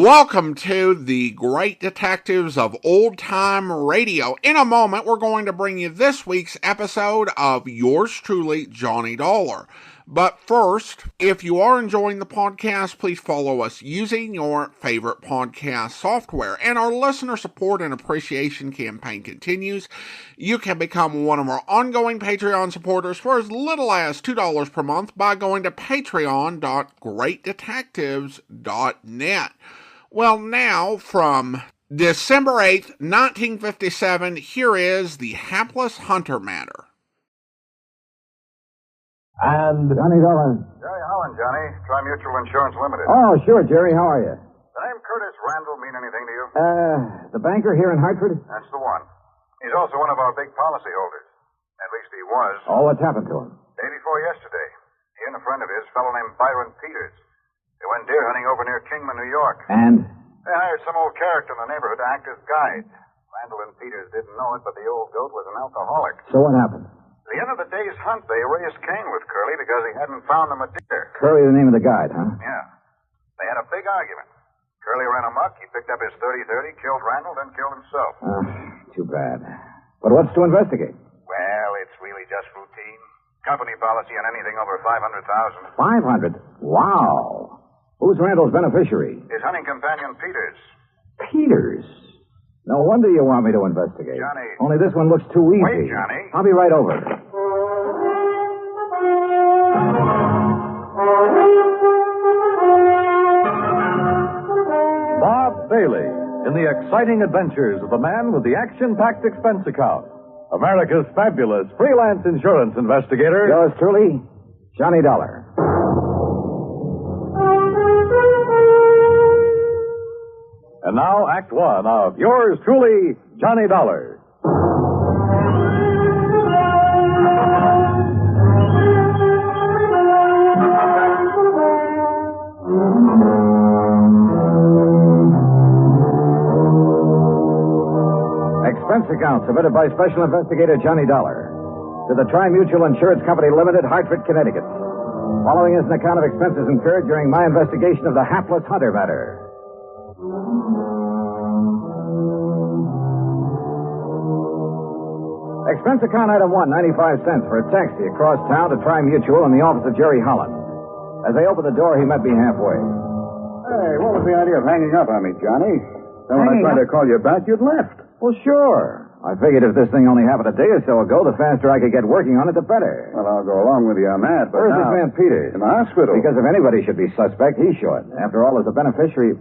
Welcome to the Great Detectives of Old Time Radio. In a moment, we're going to bring you this week's episode of yours truly, Johnny Dollar. But first, if you are enjoying the podcast, please follow us using your favorite podcast software. And our listener support and appreciation campaign continues. You can become one of our ongoing Patreon supporters for as little as $2 per month by going to patreon.greatdetectives.net. Well, now, from December 8th, 1957, here is the Hapless Hunter matter. And Johnny Dollar. Jerry Holland, Johnny. Tri-Mutual Insurance Limited. Oh, sure, Jerry. How are you? The name Curtis Randall mean anything to you? The banker here in Hartford? That's the one. He's also one of our big policy holders. At least he was. Oh, what's happened to him? Day before yesterday, he and a friend of his, a fellow named Byron Peters, they went deer hunting over near Kingman, New York. And? They hired some old character in the neighborhood to act as guide. Randall and Peters didn't know it, but the old goat was an alcoholic. So what happened? At the end of the day's hunt, they raised Cain with Curly because he hadn't found them a deer. Curly, the name of the guide, huh? Yeah. They had a big argument. Curly ran amok, he picked up his 30-30, killed Randall, then killed himself. Too bad. But what's to investigate? Well, it's really just routine. Company policy on anything over $500,000. 500? Wow. Who's Randall's beneficiary? His hunting companion, Peters. Peters? No wonder you want me to investigate. Johnny. Only this one looks too easy. Wait, Johnny. I'll be right over. Bob Bailey in the exciting adventures of the man with the action-packed expense account. America's fabulous freelance insurance investigator. Yours truly, Johnny Dollar. And now, Act One of yours truly, Johnny Dollar. Expense account submitted by Special Investigator Johnny Dollar to the Tri-Mutual Insurance Company Limited, Hartford, Connecticut. Following is an account of expenses incurred during my investigation of the Hapless Hunter matter. Expense account item 1, 95 cents for a taxi across town to Tri-Mutual in the office of Jerry Holland. As I opened the door, he met me halfway. Hey, what was the idea of hanging up on me, Johnny? Then when I tried to call you back, you'd left. Well, sure. I figured if this thing only happened a day or so ago, the faster I could get working on it, the better. Well, I'll go along with you on that, but Where's now... this man Peters? In the hospital. Because if anybody should be suspect, he should. After all, as a beneficiary...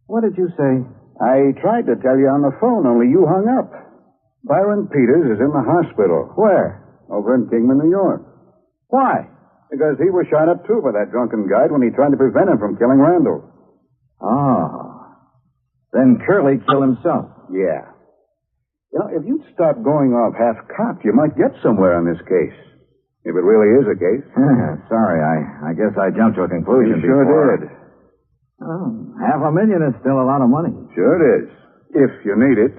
What did you say? I tried to tell you on the phone, only you hung up. Byron Peters is in the hospital. Where? Over in Kingman, New York. Why? Because he was shot up, too, by that drunken guide when he tried to prevent him from killing Randall. Oh. Then Curly killed himself. Yeah. You know, if you'd stop going off half-cocked, you might get somewhere on this case. If it really is a case. Sorry, I guess I jumped to a conclusion You sure before. did. Oh, $500,000 is still a lot of money. Sure it is. If you need it.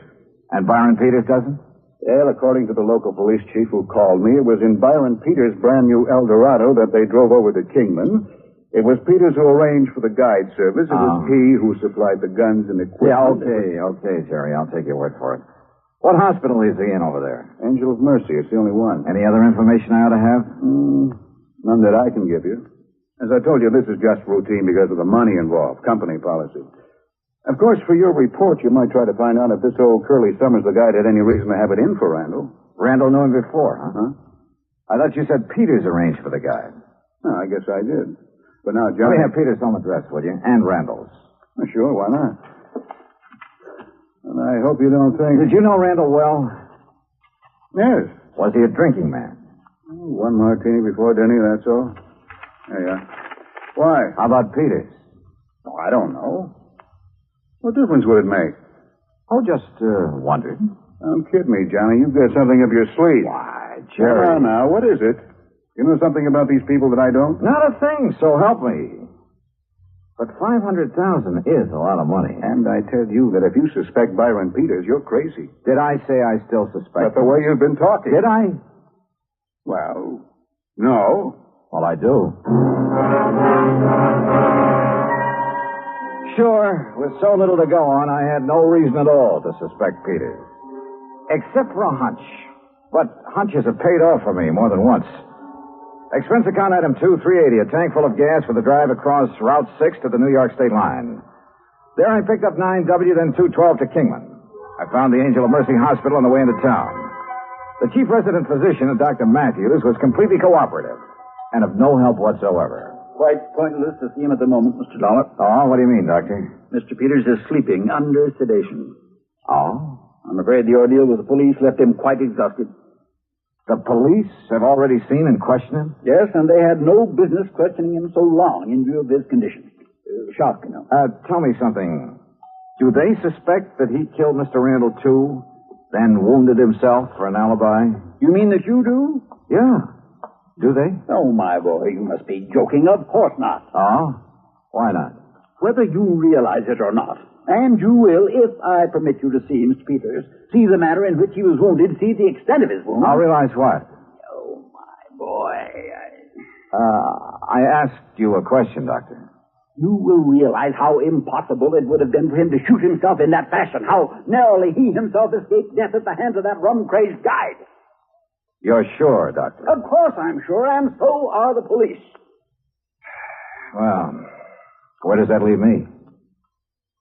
And Byron Peters doesn't? Well, according to the local police chief who called me, it was in Byron Peters' brand new Eldorado that they drove over to Kingman. It was Peters who arranged for the guide service. It was he who supplied the guns and equipment. Yeah, okay, Jerry. I'll take your word for it. What hospital is he in over there? Angel of Mercy. It's the only one. Any other information I ought to have? None that I can give you. As I told you, this is just routine because of the money involved, company policy. Of course, for your report, you might try to find out if this old Curly Summers, the guide, had any reason to have it in for Randall. Randall knew him before, huh? I thought you said Peters arranged for the guide. No, I guess I did. But now, Let Johnny... me have Peters' home address, will you? And Randall's. Sure, why not? And I hope you don't think... Did you know Randall well? Yes. Was he a drinking man? One martini before dinner, that's all. There you are. Why? How about Peters? Oh, I don't know. What difference would it make? Oh, just wondered. Don't kid me, Johnny. You've got something up your sleeve. Why, Jerry. Now, what is it? You know something about these people that I don't? Not a thing, so help me. But $500,000 is a lot of money. And I tell you that if you suspect Byron Peters, you're crazy. Did I say I still suspect That's the way you've been talking. Did I? Well, no. Well, I do. sure, with so little to go on, I had no reason at all to suspect Peters. Except for a hunch. But hunches have paid off for me more than once. Expense account item 2380, a tank full of gas for the drive across Route 6 to the New York state line. There I picked up 9W, then 212 to Kingman. I found the Angel of Mercy Hospital on the way into town. The chief resident physician, Dr. Matthews, was completely cooperative and of no help whatsoever. Quite pointless to see him at the moment, Mr. Dollar. Oh, what do you mean, Doctor? Mr. Peters is sleeping under sedation. Oh? I'm afraid the ordeal with the police left him quite exhausted. The police have already seen and questioned him? Yes, and they had no business questioning him so long in view of his condition. Shock, you know. Tell me something. Do they suspect that he killed Mr. Randall, too, then wounded himself for an alibi? You mean that you do? Yeah. Do they? Oh, my boy, you must be joking. Of course not. Oh? Why not? Whether you realize it or not, and you will, if I permit you to see Mr. Peters, see the manner in which he was wounded, see the extent of his wound. I'll realize what? Oh, my boy. I asked you a question, Doctor. You will realize how impossible it would have been for him to shoot himself in that fashion, how narrowly he himself escaped death at the hands of that rum-crazed guide. You're sure, Doctor? Of course I'm sure, and so are the police. Well, where does that leave me?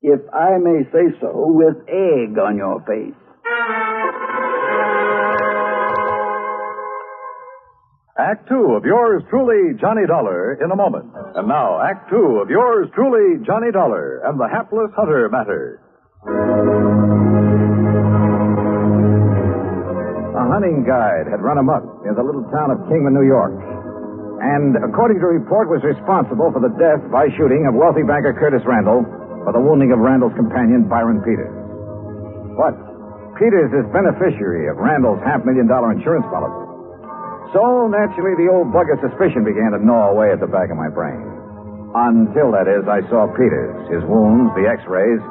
If I may say so, with egg on your face. Act Two of yours truly, Johnny Dollar, in a moment. And now, Act Two of yours truly, Johnny Dollar, and the Hapless Hunter matter. A hunting guide had run amok near the little town of Kingman, New York, and, according to report, was responsible for the death by shooting of wealthy banker Curtis Randall for the wounding of Randall's companion, Byron Peters. What? Peters is beneficiary of Randall's $500,000 insurance policy. So, naturally, the old bug of suspicion began to gnaw away at the back of my brain. Until, that is, I saw Peters, his wounds, the x-rays,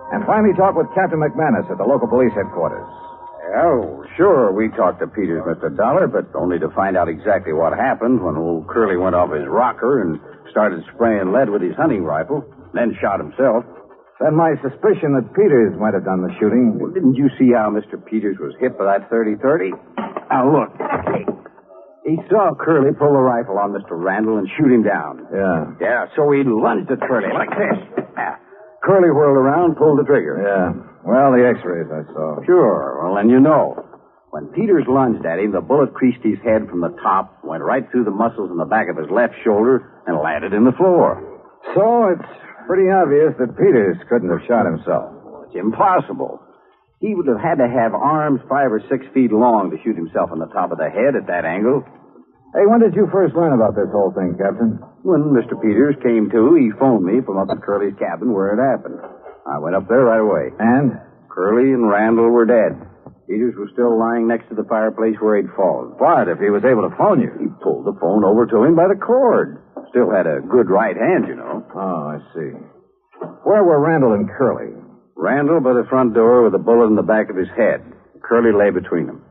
and finally talked with Captain McManus at the local police headquarters. Oh, sure, we talked to Peters, Mr. Dollar, but only to find out exactly what happened when old Curly went off his rocker and started spraying lead with his hunting rifle, then shot himself. Then my suspicion that Peters might have done the shooting... Well, didn't you see how Mr. Peters was hit by that 30-30? Now, look. He saw Curly pull the rifle on Mr. Randall and shoot him down. Yeah. Yeah, so he lunged at Curly like this. Curly whirled around, pulled the trigger. Yeah. Well, the x-rays I saw. Sure. Well, then you know. When Peters lunged at him, the bullet creased his head from the top, went right through the muscles in the back of his left shoulder, and landed in the floor. So it's pretty obvious that Peters couldn't have shot himself. It's impossible. He would have had to have arms 5 or 6 feet long to shoot himself on the top of the head at that angle. Hey, when did you first learn about this whole thing, Captain? When Mr. Peters came to, he phoned me from up at Curly's cabin where it happened. I went up there right away. And? Curly and Randall were dead. Peters was still lying next to the fireplace where he'd fallen. What, if he was able to phone you? He pulled the phone over to him by the cord. Still had a good right hand, you know. Oh, I see. Where were Randall and Curly? Randall by the front door with a bullet in the back of his head. Curly lay between them.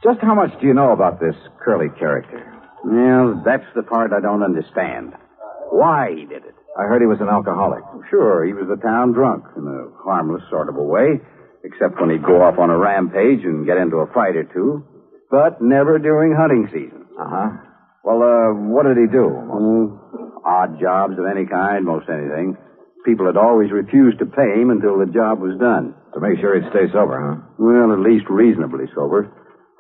Just how much do you know about this Curly character? Well, that's the part I don't understand. Why he did it. I heard he was an alcoholic. Sure, he was a town drunk in a harmless sort of a way, except when he'd go off on a rampage and get into a fight or two, but never during hunting season. Uh-huh. Well, what did he do? Odd jobs of any kind, most anything. People had always refused to pay him until the job was done. To make sure he'd stay sober, huh? Well, at least reasonably sober.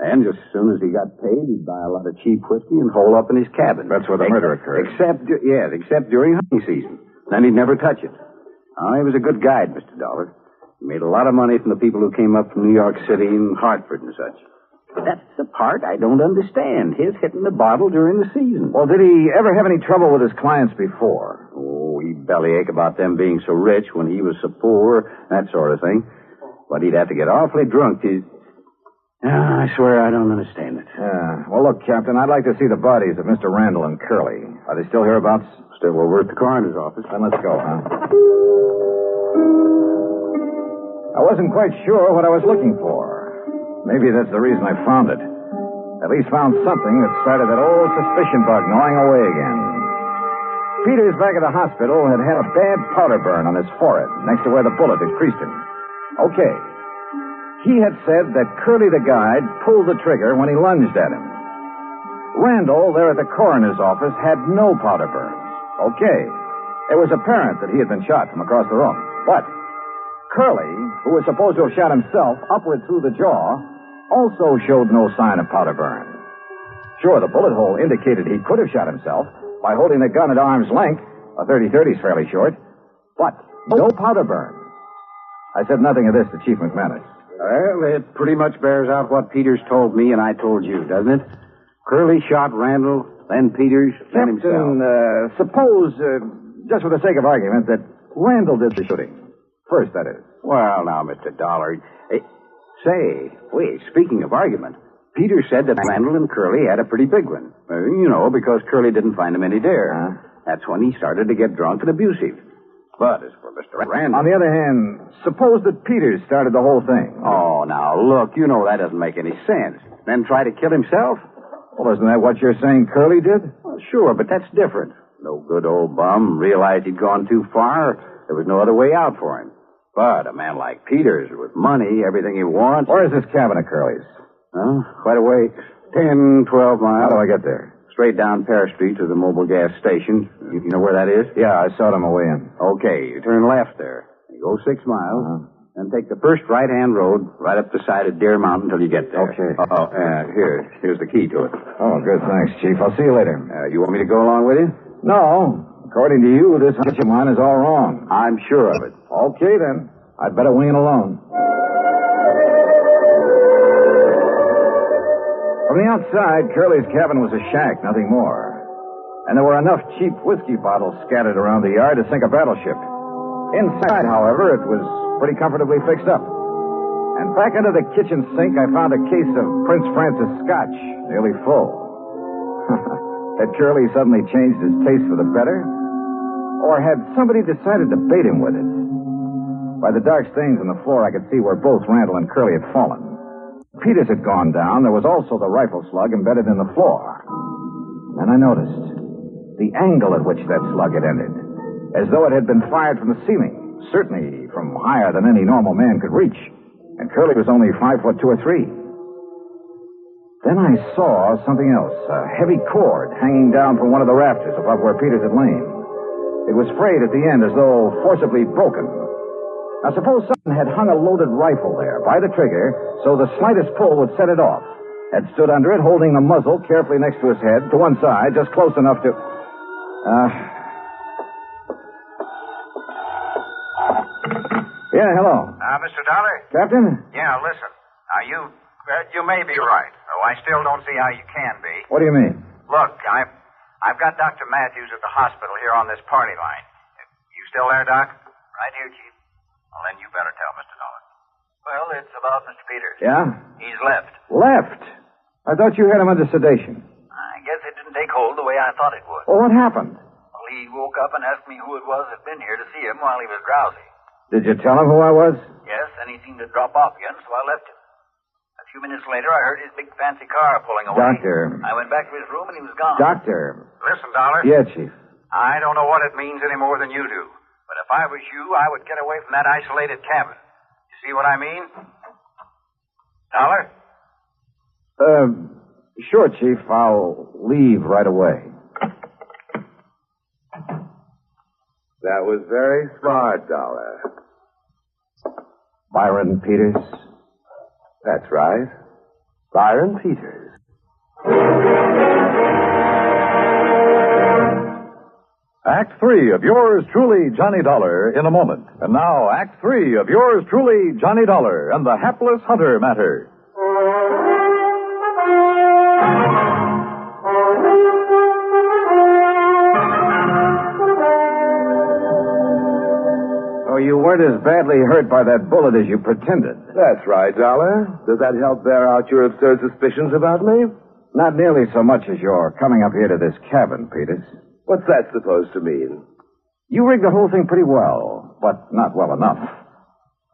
And just as soon as he got paid, he'd buy a lot of cheap whiskey and hole up in his cabin. That's where the murder occurred. Except during hunting season. Then he'd never touch it. Oh, he was a good guide, Mr. Dollar. He made a lot of money from the people who came up from New York City and Hartford and such. That's the part I don't understand. His hitting the bottle during the season. Well, did he ever have any trouble with his clients before? Oh, he'd bellyache about them being so rich when he was so poor, that sort of thing. But he'd have to get awfully drunk to... I swear I don't understand it. Yeah. Well, look, Captain, I'd like to see the bodies of Mr. Randall and Curly. Are they still hereabouts? Still over at the coroner's office. Then let's go, huh? I wasn't quite sure what I was looking for. Maybe that's the reason I found it. At least found something that started that old suspicion bug gnawing away again. Peters, back at the hospital, had had a bad powder burn on his forehead, next to where the bullet had creased him. Okay. He had said that Curly the guide pulled the trigger when he lunged at him. Randall, there at the coroner's office, had no powder burns. Okay. It was apparent that he had been shot from across the room. But Curly, who was supposed to have shot himself upward through the jaw, also showed no sign of powder burn. Sure, the bullet hole indicated he could have shot himself by holding the gun at arm's length. A 30-30 is fairly short. But no powder burn. I said nothing of this to Chief McManus. Well, it pretty much bears out what Peters told me and I told you, doesn't it? Curly shot Randall, then Peters, then himself. Captain, suppose, just for the sake of argument, that Randall did the shooting. First, that is. Well, now, Mr. Dollar. Wait, speaking of argument, Peters said that Randall and Curly had a pretty big one. Because Curly didn't find him any there. That's when he started to get drunk and abusive. But as for Mr. Randall... On the other hand, suppose that Peters started the whole thing. Oh, now, look, that doesn't make any sense. Then try to kill himself? Well, isn't that what you're saying Curly did? Well, sure, but that's different. No good old bum realized he'd gone too far. There was no other way out for him. But a man like Peters, with money, everything he wants... Where is this cabin of Curly's? Quite a way. 10, 12 miles. How do I get there? Straight down Pear Street to the mobile gas station. You know where that is? Yeah, I saw it on my way in. Okay, you turn left there. You go 6 miles, then take the first right-hand road right up the side of Deer Mountain until you get there. Okay. Here's the key to it. Oh, good, thanks, Chief. I'll see you later. You want me to go along with you? No. According to you, this hunch of mine is all wrong. I'm sure of it. Okay, then. I'd better wing it alone. From the outside, Curly's cabin was a shack, nothing more. And there were enough cheap whiskey bottles scattered around the yard to sink a battleship. Inside, however, it was pretty comfortably fixed up. And back under the kitchen sink, I found a case of Prince Francis Scotch, nearly full. Had Curly suddenly changed his taste for the better? Or had somebody decided to bait him with it? By the dark stains on the floor, I could see where both Randall and Curly had fallen. Peters had gone down. There was also the rifle slug embedded in the floor. And I noticed the angle at which that slug had ended, as though it had been fired from the ceiling, certainly from higher than any normal man could reach. And Curly was only 5 foot 2 or 3. Then I saw something else, a heavy cord hanging down from one of the rafters above where Peters had lain. It was frayed at the end as though forcibly broken. Now, suppose someone had hung a loaded rifle there by the trigger so the slightest pull would set it off, had stood under it holding the muzzle carefully next to his head to one side, just close enough to... Yeah, hello. Mr. Dollar? Captain? Yeah, listen. Now, you may be right, though I still don't see how you can be. What do you mean? Look, I've got Dr. Matthews at the hospital here on this party line. You still there, Doc? Right here, Chief. Well, then you better tell Mr. Dollar. Well, it's about Mr. Peters. Yeah? He's left. Left? I thought you had him under sedation. I guess it didn't take hold the way I thought it would. Well, what happened? Well, he woke up and asked me who it was that'd been here to see him while he was drowsy. Did you tell him who I was? Yes, then he seemed to drop off again, so I left him. A few minutes later, I heard his big fancy car pulling away. Doctor. I went back to his room and he was gone. Doctor. Listen, Dollar. Yeah, Chief. I don't know what it means any more than you do. But if I was you, I would get away from that isolated cabin. You see what I mean? Dollar? Sure, Chief. I'll leave right away. That was very smart, Dollar. Byron Peters? That's right. Byron Peters. Act 3 of yours truly, Johnny Dollar, in a moment. And now, Act 3 of yours truly, Johnny Dollar, and the Hapless Hunter matter. Oh, you weren't as badly hurt by that bullet as you pretended. That's right, Dollar. Does that help bear out your absurd suspicions about me? Not nearly so much as your coming up here to this cabin, Peters. What's that supposed to mean? You rigged the whole thing pretty well, but not well enough.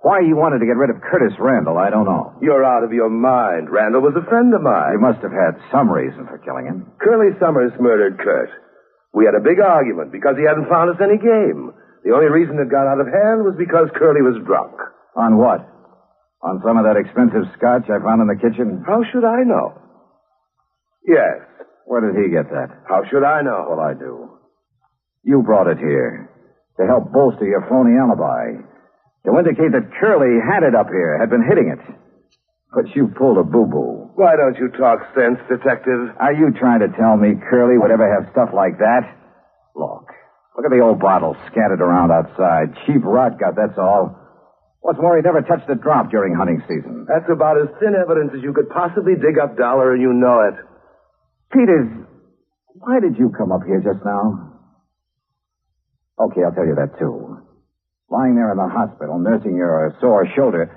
Why you wanted to get rid of Curtis Randall, I don't know. You're out of your mind. Randall was a friend of mine. You must have had some reason for killing him. Curly Summers murdered Kurt. We had a big argument because he hadn't found us any game. The only reason it got out of hand was because Curly was drunk. On what? On some of that expensive scotch I found in the kitchen? How should I know? Yes. Where did he get that? How should I know? Well, I do. You brought it here to help bolster your phony alibi, to indicate that Curly had it up here, had been hitting it. But you pulled a boo-boo. Why don't you talk sense, Detective? Are you trying to tell me Curly would ever have stuff like that? Look at the old bottles scattered around outside. Cheap rot gut, that's all. What's more, he never touched a drop during hunting season. That's about as thin evidence as you could possibly dig up, Dollar, and you know it. Peters, why did you come up here just now? Okay, I'll tell you that, too. Lying there in the hospital, nursing your sore shoulder,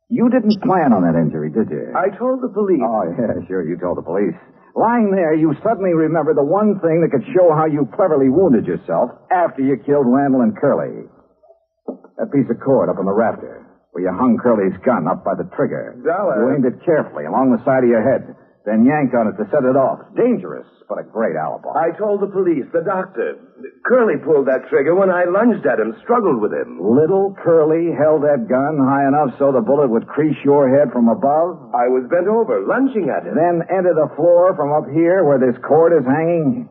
you didn't plan on that injury, did you? I told the police. Oh, yeah, sure, you told the police. Lying there, you suddenly remember the one thing that could show how you cleverly wounded yourself after you killed Randall and Curly. That piece of cord up on the rafter, where you hung Curly's gun up by the trigger. Dollar. You aimed it carefully along the side of your head, then yanked on it to set it off. Dangerous, but a great alibi. I told the police, the doctor. Curly pulled that trigger when I lunged at him, struggled with him. Little Curly held that gun high enough so the bullet would crease your head from above? I was bent over, lunging at him. Then enter the floor from up here where this cord is hanging?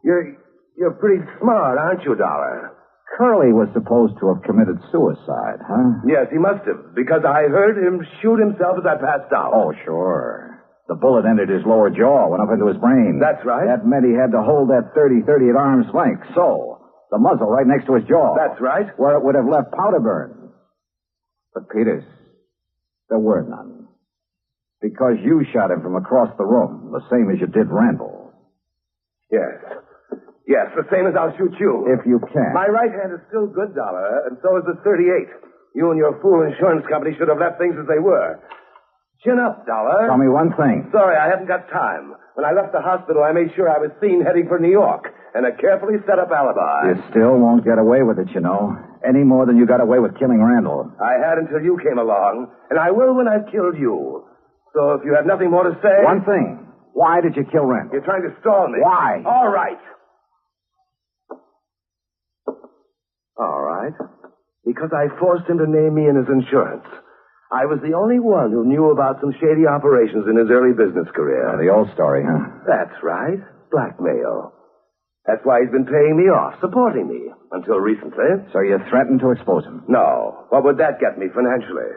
You're pretty smart, aren't you, Dollar? Curly was supposed to have committed suicide, huh? Yes, he must have, because I heard him shoot himself as I passed out. Oh, sure. The bullet entered his lower jaw, went up into his brain. That's right. That meant he had to hold that 30-30 at arm's length, so the muzzle right next to his jaw. That's right. Where it would have left powder burns. But, Peters, there were none. Because you shot him from across the room, the same as you did Randall. Yes. Yes, the same as I'll shoot you. If you can. My right hand is still good, Dollar, and so is the 38. You and your fool insurance company should have left things as they were. Chin up, Dollar. Tell me one thing. Sorry, I haven't got time. When I left the hospital, I made sure I was seen heading for New York, and a carefully set up alibi. You still won't get away with it, you know. Any more than you got away with killing Randall. I had until you came along, and I will when I've killed you. So if you have nothing more to say... One thing. Why did you kill Randall? You're trying to stall me. Why? All right. All right. Because I forced him to name me in his insurance. I was the only one who knew about some shady operations in his early business career. The old story, huh? That's right. Blackmail. That's why he's been paying me off, supporting me, until recently. So you threatened to expose him? No. What would that get me financially?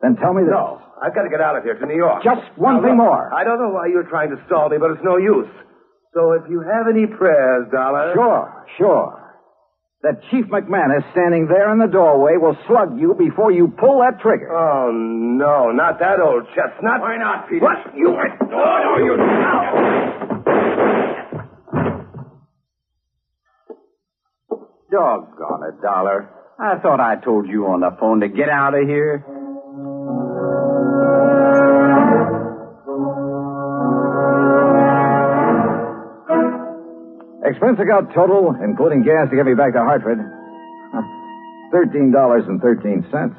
Then tell me this. No. I've got to get out of here to New York. Just one thing more. I don't know why you're trying to stall me, but it's no use. So if you have any prayers, Dollar... Sure. That Chief McManus standing there in the doorway will slug you before you pull that trigger. Oh, no, not that old chestnut. Why not, Peter? What? You... Oh, you... Doggone it, Dollar. I thought I told you on the phone to get out of here. Expense account total, including gas to get me back to Hartford, $13.13.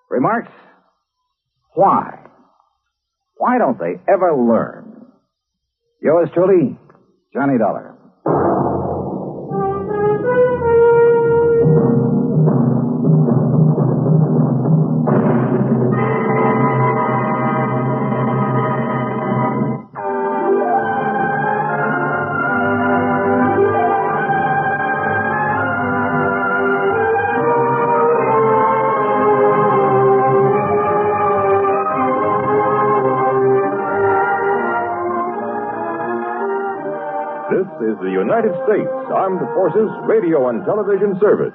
Remarks? Why? Why don't they ever learn? Yours truly, Johnny Dollar. This is the United States Armed Forces Radio and Television Service.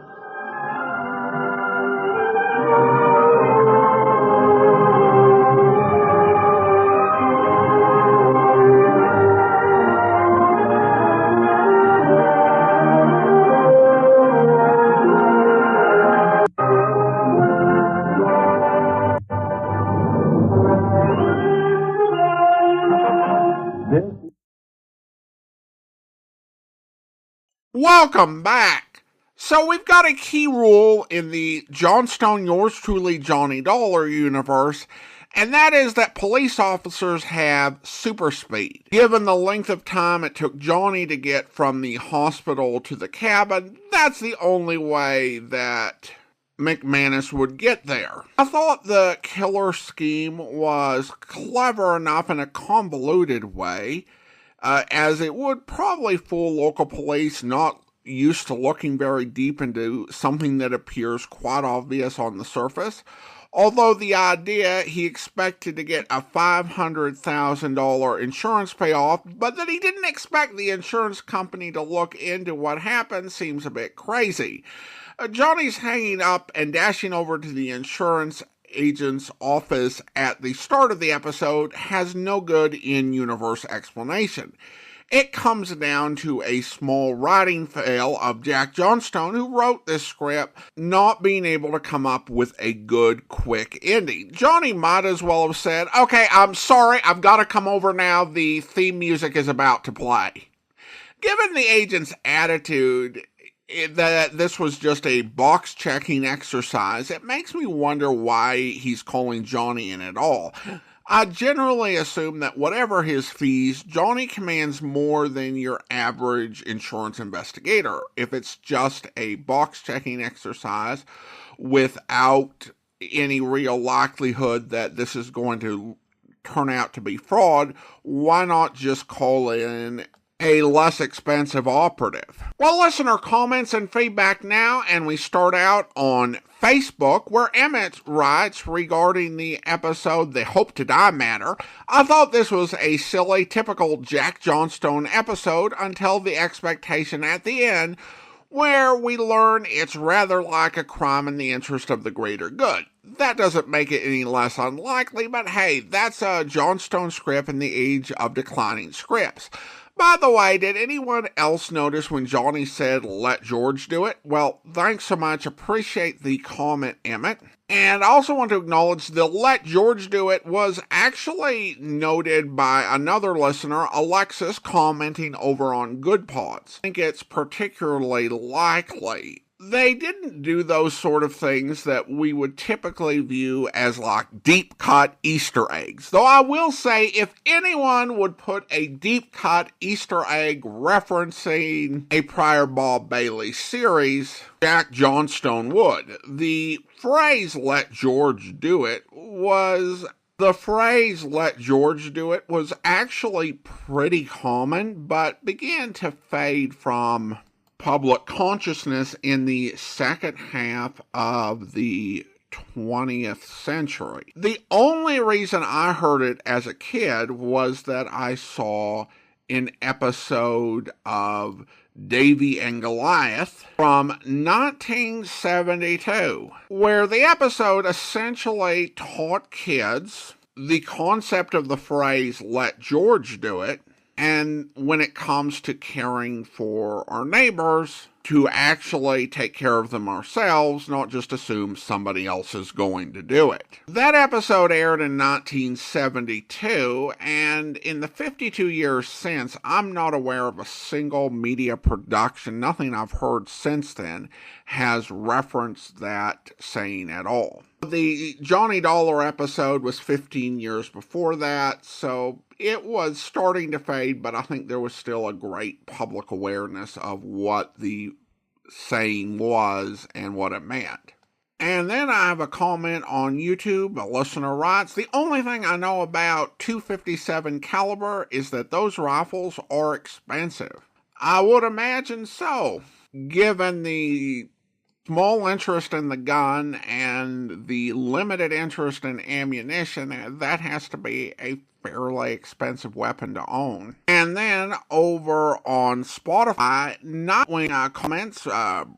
Welcome back. So we've got a key rule in the Johnstone Yours Truly Johnny Dollar universe, and that is that police officers have super speed. Given the length of time it took Johnny to get from the hospital to the cabin, that's the only way that McManus would get there. I thought the killer scheme was clever enough in a convoluted way, as it would probably fool local police not used to looking very deep into something that appears quite obvious on the surface. Although the idea he expected to get a $500,000 insurance payoff, but that he didn't expect the insurance company to look into what happened seems a bit crazy. Johnny's hanging up and dashing over to the insurance agent's office at the start of the episode has no good in-universe explanation. It comes down to a small writing fail of Jack Johnstone, who wrote this script, not being able to come up with a good, quick ending. Johnny might as well have said, "Okay, I'm sorry, I've got to come over now, the theme music is about to play." Given the agent's attitude that this was just a box-checking exercise, it makes me wonder why he's calling Johnny in at all. I generally assume that whatever his fees, Johnny commands more than your average insurance investigator. If it's just a box-checking exercise without any real likelihood that this is going to turn out to be fraud, why not just call in a less expensive operative? Well, listener comments and feedback now, and we start out on Facebook, where Emmett writes regarding the episode The Hope to Die Matter. "I thought this was a silly, typical Jack Johnstone episode until the expectation at the end, where we learn it's rather like a crime in the interest of the greater good. That doesn't make it any less unlikely, but hey, that's a Johnstone script in the age of declining scripts." By the way, did anyone else notice when Johnny said, "Let George do it"? Well, thanks so much. Appreciate the comment, Emmett. And I also want to acknowledge the "Let George do it" was actually noted by another listener, Alexis, commenting over on Good Pods. I think it's particularly likely they didn't do those sort of things that we would typically view as like deep cut Easter eggs. Though I will say, if anyone would put a deep cut Easter egg referencing a prior Bob Bailey series, Jack Johnstone would. The phrase "let George do it" was actually pretty common, but began to fade from public consciousness in the second half of the 20th century. The only reason I heard it as a kid was that I saw an episode of Davy and Goliath from 1972, where the episode essentially taught kids the concept of the phrase "let George do it," and when it comes to caring for our neighbors, to actually take care of them ourselves, not just assume somebody else is going to do it. That episode aired in 1972, and in the 52 years since, I'm not aware of a single media production, nothing I've heard since then, has referenced that saying at all. The Johnny Dollar episode was 15 years before that, so it was starting to fade, but I think there was still a great public awareness of what the saying was and what it meant. And then I have a comment on YouTube. A listener writes, "The only thing I know about .257 caliber is that those rifles are expensive." I would imagine so, given the small interest in the gun and the limited interest in ammunition. That has to be a fairly expensive weapon to own. And then over on Spotify, Nightwing comments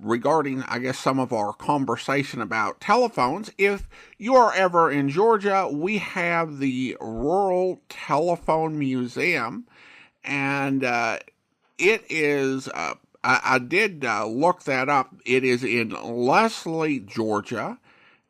regarding, I guess, some of our conversation about telephones. If you are ever in Georgia, we have the Rural Telephone Museum, and it is... I did look that up. It is in Leslie, Georgia,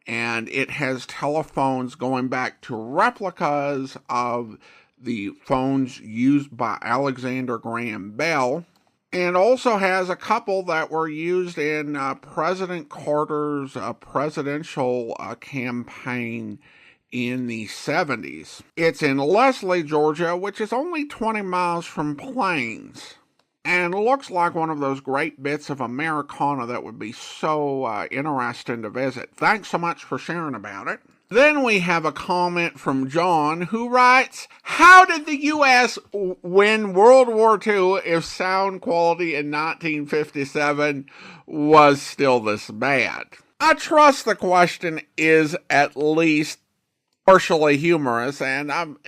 and it has telephones going back to replicas of the phones used by Alexander Graham Bell, and also has a couple that were used in President Carter's presidential campaign in the 70s. It's in Leslie, Georgia, which is only 20 miles from Plains. And looks like one of those great bits of Americana that would be so interesting to visit. Thanks so much for sharing about it. Then we have a comment from John who writes, how did the U.S. win World War II if sound quality in 1957 was still this bad? I trust the question is at least partially humorous, and I'm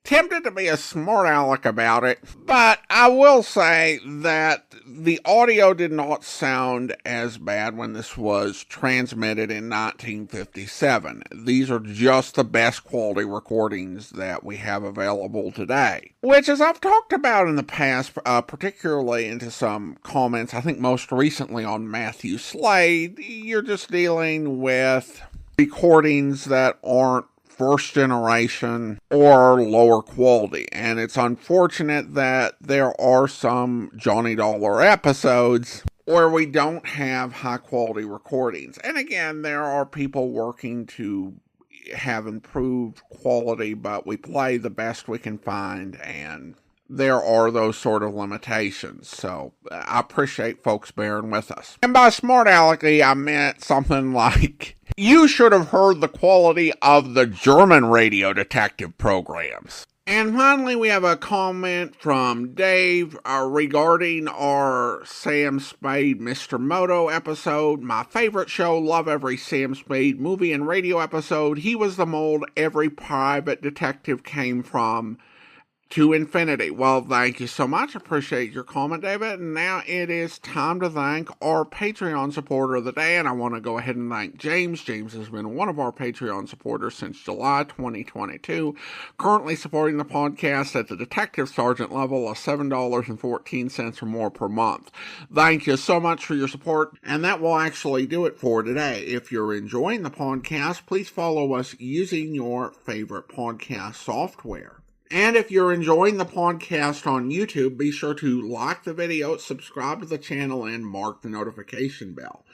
tempted to be a smart aleck about it, but I will say that the audio did not sound as bad when this was transmitted in 1957. These are just the best quality recordings that we have available today, which, as I've talked about in the past, particularly into some comments, I think most recently on Matthew Slade, you're just dealing with recordings that aren't first generation or lower quality, and it's unfortunate that there are some Johnny Dollar episodes where we don't have high quality recordings. And again, there are people working to have improved quality, but we play the best we can find, and there are those sort of limitations. So I appreciate folks bearing with us. And by smart alecky, I meant something like, you should have heard the quality of the German radio detective programs. And finally, we have a comment from Dave regarding our Sam Spade Mr. Moto episode. My favorite show, love every Sam Spade movie and radio episode. He was the mold every private detective came from. To infinity. Well, thank you so much. Appreciate your comment, David. And now it is time to thank our Patreon supporter of the day. And I want to go ahead and thank James. James has been one of our Patreon supporters since July 2022. Currently supporting the podcast at the Detective Sergeant level of $7.14 or more per month. Thank you so much for your support. And that will actually do it for today. If you're enjoying the podcast, please follow us using your favorite podcast software. And if you're enjoying the podcast on YouTube, be sure to like the video, subscribe to the channel, and mark the notification bell.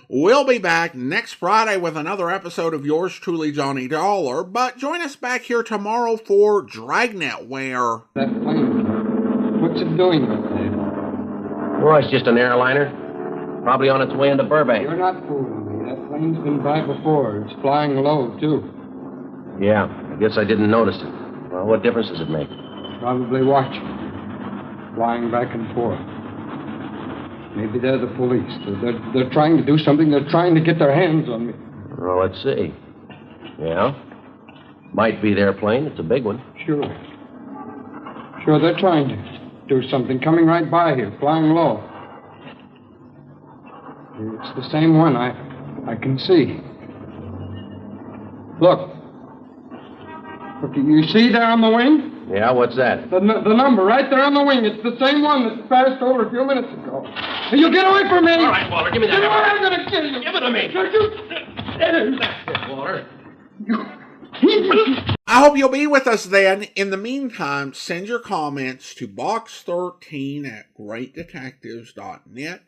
We'll be back next Friday with another episode of yours truly, Johnny Dollar, but join us back here tomorrow for Dragnet, where... That plane, what's it doing up there? Oh, it's just an airliner. Probably on its way into Burbank. You're not fooling me. That plane's been by before. It's flying low, too. Yeah, I guess I didn't notice it. Well, what difference does it make? Probably watching. Flying back and forth. Maybe they're the police. They're trying to do something. They're trying to get their hands on me. Well, let's see. Yeah? Might be their plane. It's a big one. Sure. Sure, they're trying to do something. Coming right by here, flying low. It's the same one. I can see. Look, you see there on the wing? Yeah, what's that? The number right there on the wing. It's the same one that passed over a few minutes ago. You get away from me! All right, Walter, give me that. Get away, I'm going to kill you! Give it to me! That's it, Walter. I hope you'll be with us then. In the meantime, send your comments to box13@greatdetectives.net.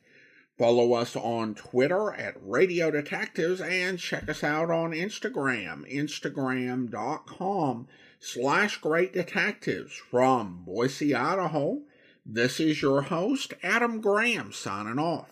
Follow us on Twitter at Radio Detectives, and check us out on Instagram, instagram.com/greatdetectives. From Boise, Idaho, this is your host, Adam Graham, signing off.